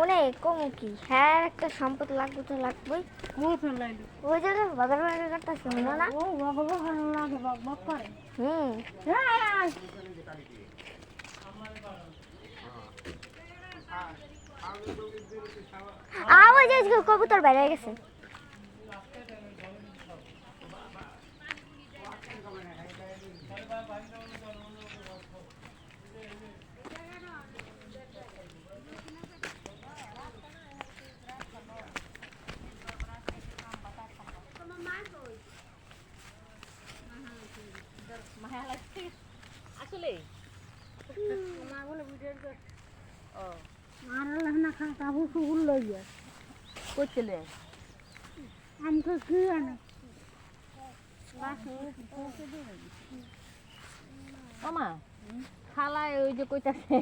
অনেক কম কি হ্যাঁ একটা সম্পদ লাগবে তো লাগবেই ওই জায়গায় বাজার বাজার করতেছে না ও বাবা ভালো লাগে বক করে আওয়াজ আজকে কবুতর বাইরে গেছে আসলে না খা কাবু ফুল লইয়া করছিলে আমাকে কি আনে মামা খালায় ওই যে কইতাছে